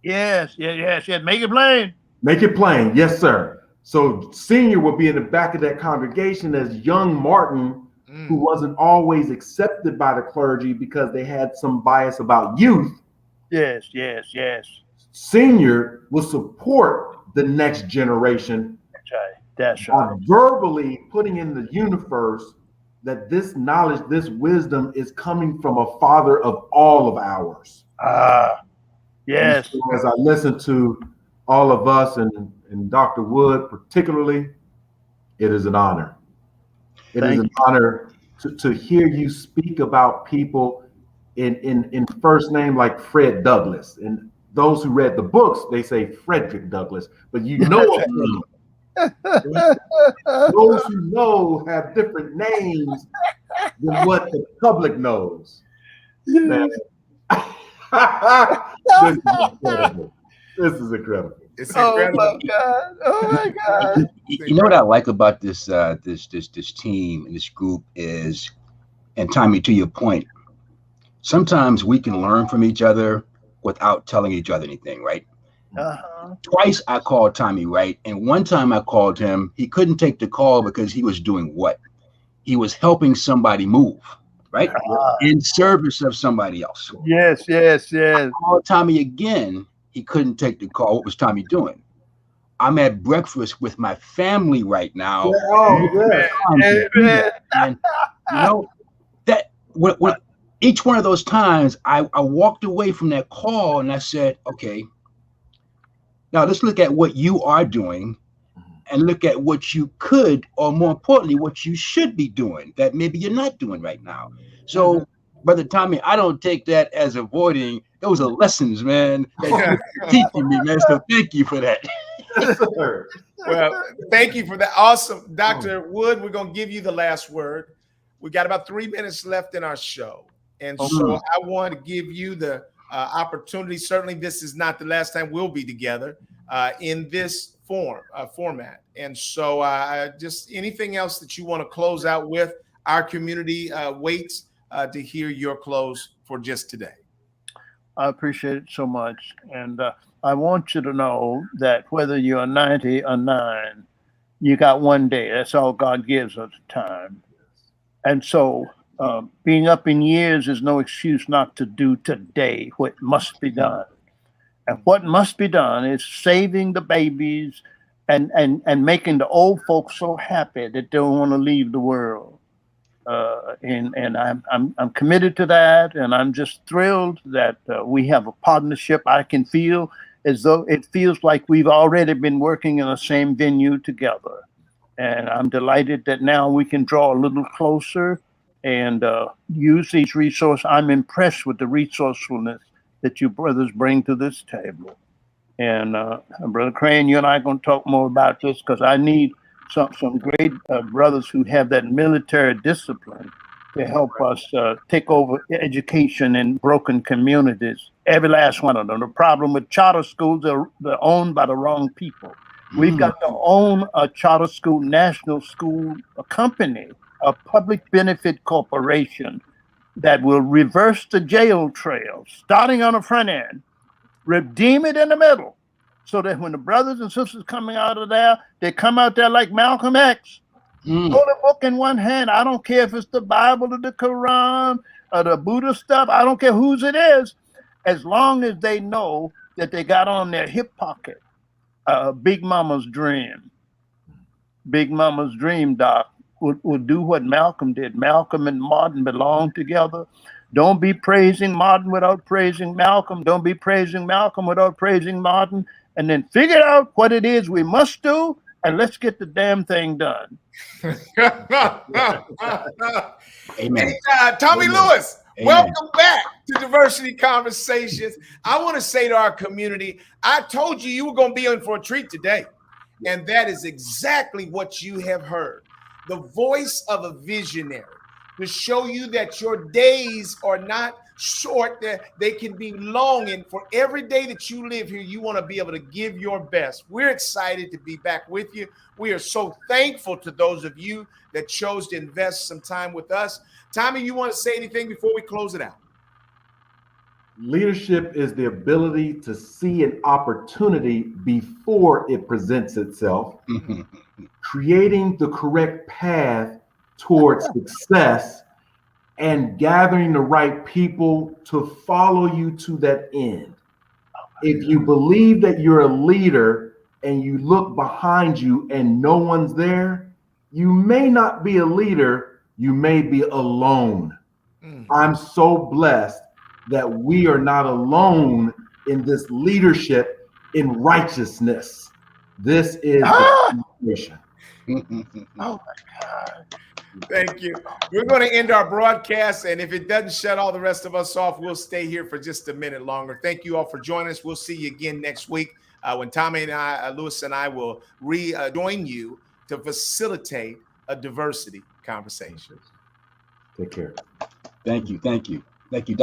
Yes. Make it plain. Make it plain. Yes, sir. So Senior would be in the back of that congregation as young Martin, who wasn't always accepted by the clergy because they had some bias about youth. Yes. Senior will support the next generation. That's right. Verbally putting in the universe that this knowledge, this wisdom is coming from a father of all of ours. Yes. So as I listen to all of us and Dr. Wood particularly, it is an honor. It is an honor to hear you speak about people in first name, like Fred Douglass. And those who read the books, they say Frederick Douglass, but you know of him. Those who know have different names than what the public knows. Man. This is incredible. This is incredible. It's incredible. Oh my God! Oh my God! You know what I like about this this team and this group is, and Tommy, to your point, sometimes we can learn from each other without telling each other anything, right? Twice I called Tommy, right? And one time I called him, he couldn't take the call because he was doing what? He was helping somebody move, right? In service of somebody else. Yes. I called Tommy again. He couldn't take the call. What was Tommy doing? I'm at breakfast with my family right now. Yeah. And you know, that when each one of those times I walked away from that call and I said, okay, now let's look at what you are doing and look at what you could, or more importantly, what you should be doing that maybe you're not doing right now. So, Brother Tommy, I don't take that as avoiding. Those are lessons, man, that you're teaching me, man. So thank you for that. Yes, sir. Well, thank you for that. Awesome. Dr. Wood, we're going to give you the last word. We got about 3 minutes left in our show. And so I want to give you the opportunity. Certainly, this is not the last time we'll be together in this format. And so just anything else that you want to close out with, our community waits to hear your close for just today. I appreciate it so much. And I want you to know that whether you're 90 or 9, you got one day. That's all God gives us time. And so being up in years is no excuse not to do today what must be done. And what must be done is saving the babies and making the old folks so happy that they don't want to leave the world. And I'm committed to that, and I'm just thrilled that we have a partnership. I can feel as though it feels like we've already been working in the same venue together, and I'm delighted that now we can draw a little closer and use these resources. I'm impressed with the resourcefulness that you brothers bring to this table. And Brother Crane, you and I are going to talk more about this because I need some great brothers who have that military discipline to help us take over education in broken communities. Every last one of them. The problem with charter schools, they're owned by the wrong people. We've got to own a charter school, national school, a company, a public benefit corporation that will reverse the jail trail, starting on the front end, redeem it in the middle, so that when the brothers and sisters coming out of there, they come out there like Malcolm X, hold a book in one hand. I don't care if it's the Bible or the Quran or the Buddha stuff. I don't care whose it is, as long as they know that they got on their hip pocket Big Mama's dream. Big Mama's dream, Doc, would do what Malcolm did. Malcolm and Martin belonged together. Don't be praising Martin without praising Malcolm. Don't be praising Malcolm without praising Martin. And then figure out what it is we must do, and let's get the damn thing done. Amen. Hey, Tommy Amen. Lewis, Amen. Welcome back to Diversity Conversations. I want to say to our community, I told you were going to be in for a treat today. And that is exactly what you have heard. The voice of a visionary to show you that your days are not short, that they can be long. And for every day that you live here, you want to be able to give your best. We're excited to be back with you. We are so thankful to those of you that chose to invest some time with us. Tommy, you want to say anything before we close it out? Leadership is the ability to see an opportunity before it presents itself, creating the correct path towards success, and gathering the right people to follow you to that end. If you believe that you're a leader and you look behind you and no one's there, you may not be a leader, you may be alone. I'm so blessed that we are not alone in this leadership in righteousness. This is the mission. Oh my God. Thank you. We're going to end our broadcast, and if it doesn't shut all the rest of us off, we'll stay here for just a minute longer. Thank you all for joining us. We'll see you again next week when Tommy and I, Lewis and I, will join you to facilitate a diversity conversation. Take care. Thank you, Dr.